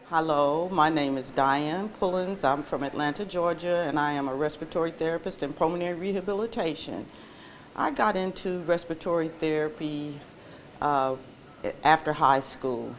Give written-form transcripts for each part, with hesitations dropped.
Hello, my name is Diane Pullins. I'm from Atlanta, Georgia, and I am a respiratory therapist in pulmonary rehabilitation. I got into respiratory therapy uh, after high school.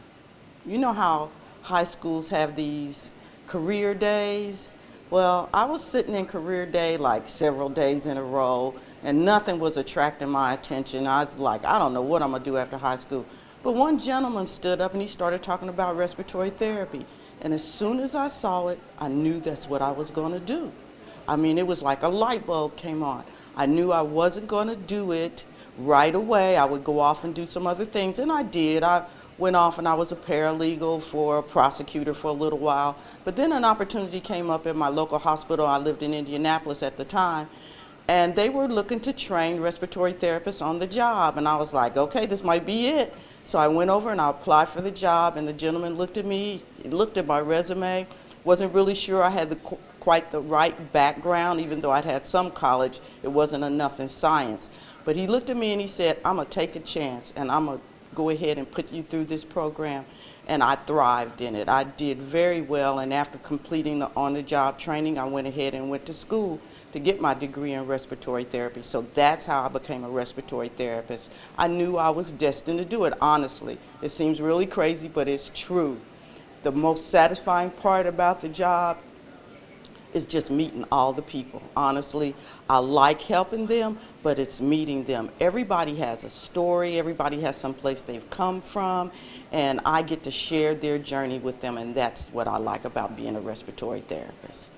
You know how high schools have these career days? Well, I was sitting in career day like several days in a row, and nothing was attracting my attention. I was like, I don't know what I'm gonna do after high school. But one gentleman stood up and he started talking about respiratory therapy. And as soon as I saw it, I knew that's what I was gonna do. I mean, it was like a light bulb came on. I knew I wasn't going to do it right away. I would go off and do some other things, and I did. I went off and I was a paralegal for a prosecutor for a little while. But then an opportunity came up in my local hospital. I lived in Indianapolis at the time, and they were looking to train respiratory therapists on the job. And I was like, okay, this might be it. So I went over and I applied for the job, and the gentleman looked at me, looked at my resume, wasn't really sure I had quite the right background. Even though I'd had some college, it wasn't enough in science. But he looked at me and he said, I'm gonna take a chance and I'm gonna go ahead and put you through this program. And I thrived in it. I did very well, and after completing the on-the-job training, I went ahead and went to school to get my degree in respiratory therapy. So that's how I became a respiratory therapist. I knew I was destined to do it, honestly. It seems really crazy, but it's true. The most satisfying part about the job is just meeting all the people. Honestly, I like helping them, but it's meeting them. Everybody has a story, everybody has some place they've come from, and I get to share their journey with them, and that's what I like about being a respiratory therapist.